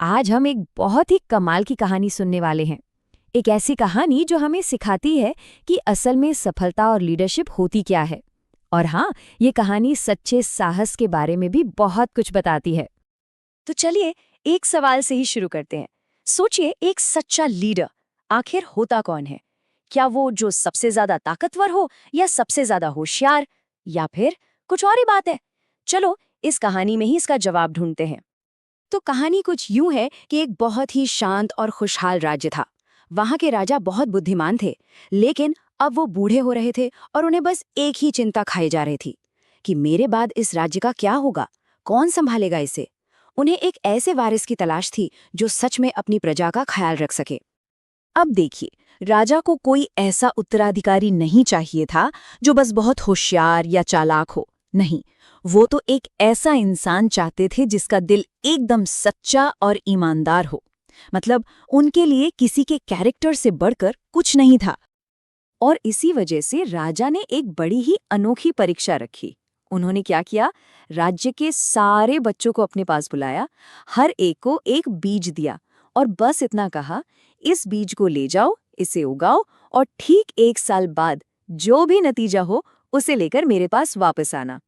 आज हम एक बहुत ही कमाल की कहानी सुनने वाले हैं। एक ऐसी कहानी जो हमें सिखाती है कि असल में सफलता और लीडरशिप होती क्या है। और हाँ, ये कहानी सच्चे साहस के बारे में भी बहुत कुछ बताती है। तो चलिए एक सवाल से ही शुरू करते हैं। सोचिए, एक सच्चा लीडर आखिर होता कौन है? क्या वो जो सबसे ज्यादा ताकतवर हो, या सबसे ज्यादा होशियार, या फिर कुछ और ही बात है? चलो इस कहानी में ही इसका जवाब ढूंढते हैं। तो कहानी कुछ यूं है कि एक बहुत ही शांत और खुशहाल राज्य था। वहां के राजा बहुत बुद्धिमान थे, लेकिन अब वो बूढ़े हो रहे थे और उन्हें बस एक ही चिंता खाई जा रही थी कि मेरे बाद इस राज्य का क्या होगा, कौन संभालेगा इसे। उन्हें एक ऐसे वारिस की तलाश थी जो सच में अपनी प्रजा का ख्याल रख सके। अब देखिए, राजा को कोई ऐसा उत्तराधिकारी नहीं चाहिए था जो बस बहुत होशियार या चालाक हो। नहीं, वो तो एक ऐसा इंसान चाहते थे जिसका दिल एकदम सच्चा और ईमानदार हो। मतलब उनके लिए किसी के कैरेक्टर से बढ़कर कुछ नहीं था। और इसी वजह से राजा ने एक बड़ी ही अनोखी परीक्षा रखी। उन्होंने क्या किया? राज्य के सारे बच्चों को अपने पास बुलाया, हर एक को एक बीज दिया और बस इतना कहा, इस बीज को ले जाओ, इसे उगाओ और ठीक 1 साल बाद जो भी नतीजा हो उसे लेकर मेरे पास वापस आना।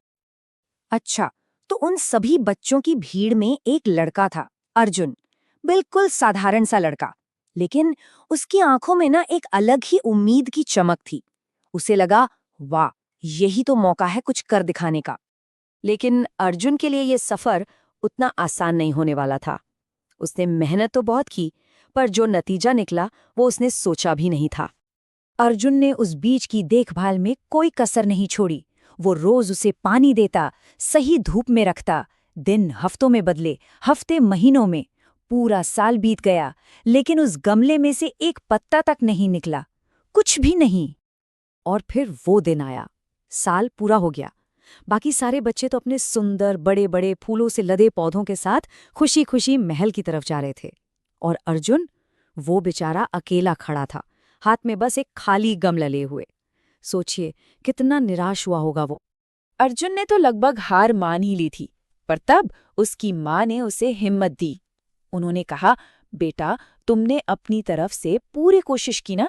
अच्छा, तो उन सभी बच्चों की भीड़ में एक लड़का था, अर्जुन। बिल्कुल साधारण सा लड़का, लेकिन उसकी आंखों में ना एक अलग ही उम्मीद की चमक थी। उसे लगा, वाह, यही तो मौका है कुछ कर दिखाने का। लेकिन अर्जुन के लिए यह सफर उतना आसान नहीं होने वाला था। उसने मेहनत तो बहुत की, पर जो नतीजा निकला वो उसने सोचा भी नहीं था। अर्जुन ने उस बीज की देखभाल में कोई कसर नहीं छोड़ी। वो रोज उसे पानी देता, सही धूप में रखता। दिन हफ्तों में बदले, हफ्ते महीनों में। पूरा साल बीत गया, लेकिन उस गमले में से एक पत्ता तक नहीं निकला, कुछ भी नहीं। और फिर वो दिन आया। साल पूरा हो गया। बाकी सारे बच्चे तो अपने सुंदर बड़े बड़े फूलों से लदे पौधों के साथ खुशी खुशी महल की तरफ जा रहे थे। और अर्जुन, वो बेचारा अकेला खड़ा था, हाथ में बस एक खाली गमला लिए हुए। सोचिए कितना निराश हुआ होगा वो। अर्जुन ने तो लगभग हार मान ही ली थी, पर तब उसकी माँ ने उसे हिम्मत दी। उन्होंने कहा, बेटा, तुमने अपनी तरफ से पूरी कोशिश की ना,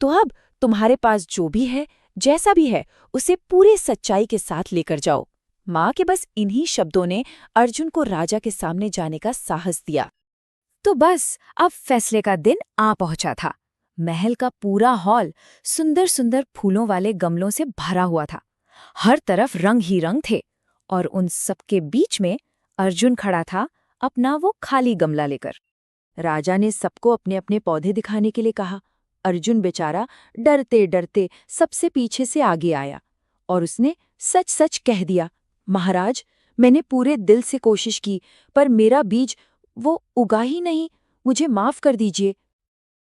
तो अब तुम्हारे पास जो भी है, जैसा भी है, उसे पूरी सच्चाई के साथ लेकर जाओ। माँ के बस इन्हीं शब्दों ने अर्जुन को राजा के सामने जाने का साहस दिया। तो बस अब फैसले का दिन आ पहुंचा था। महल का पूरा हॉल सुंदर सुंदर फूलों वाले गमलों से भरा हुआ था। हर तरफ रंग ही रंग थे, और उन सबके बीच में अर्जुन खड़ा था, अपना वो खाली गमला लेकर। राजा ने सबको अपने अपने पौधे दिखाने के लिए कहा। अर्जुन बेचारा डरते डरते सबसे पीछे से आगे आया और उसने सच सच कह दिया, महाराज, मैंने पूरे दिल से कोशिश की, पर मेरा बीज वो उगा ही नहीं, मुझे माफ कर दीजिए।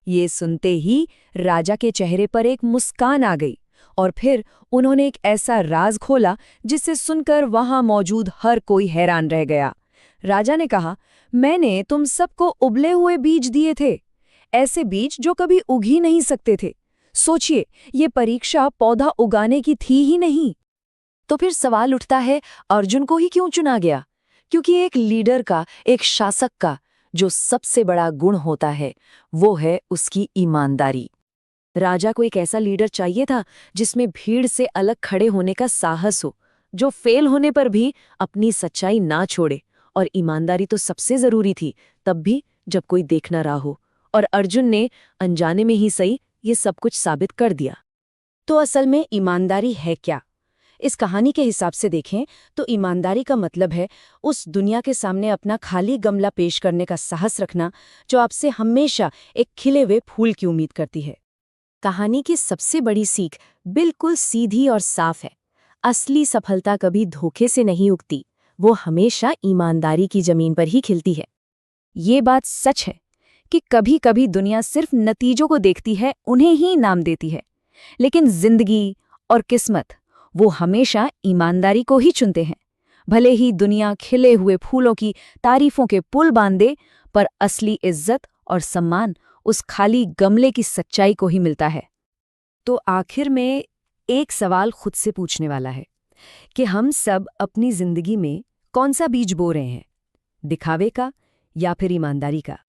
ये सुनते ही राजा के चेहरे पर एक मुस्कान आ गई, और फिर उन्होंने एक ऐसा राज खोला जिसे सुनकर वहां मौजूद हर कोई हैरान रह गया। राजा ने कहा, मैंने तुम सबको उबले हुए बीज दिए थे, ऐसे बीज जो कभी उग ही नहीं सकते थे। सोचिए, ये परीक्षा पौधा उगाने की थी ही नहीं। तो फिर सवाल उठता है, अर्जुन को ही क्यों चुना गया? क्योंकि एक लीडर का, एक शासक का जो सबसे बड़ा गुण होता है, वो है उसकी ईमानदारी। राजा को एक ऐसा लीडर चाहिए था जिसमें भीड़ से अलग खड़े होने का साहस हो, जो फेल होने पर भी अपनी सच्चाई ना छोड़े। और ईमानदारी तो सबसे जरूरी थी, तब भी जब कोई देख ना रहा हो। और अर्जुन ने अनजाने में ही सही ये सब कुछ साबित कर दिया। तो असल में ईमानदारी है क्या? इस कहानी के हिसाब से देखें तो ईमानदारी का मतलब है उस दुनिया के सामने अपना खाली गमला पेश करने का साहस रखना जो आपसे हमेशा एक खिले हुए फूल की उम्मीद करती है। कहानी की सबसे बड़ी सीख बिल्कुल सीधी और साफ है। असली सफलता कभी धोखे से नहीं उगती, वो हमेशा ईमानदारी की जमीन पर ही खिलती है। ये बात सच है कि कभी कभी दुनिया सिर्फ नतीजों को देखती है, उन्हें ही इनाम देती है, लेकिन जिंदगी और किस्मत वो हमेशा ईमानदारी को ही चुनते हैं। भले ही दुनिया खिले हुए फूलों की तारीफों के पुल बांधे, पर असली इज्जत और सम्मान उस खाली गमले की सच्चाई को ही मिलता है। तो आखिर में एक सवाल खुद से पूछने वाला है कि हम सब अपनी जिंदगी में कौन सा बीज बो रहे हैं? दिखावे का, या फिर ईमानदारी का?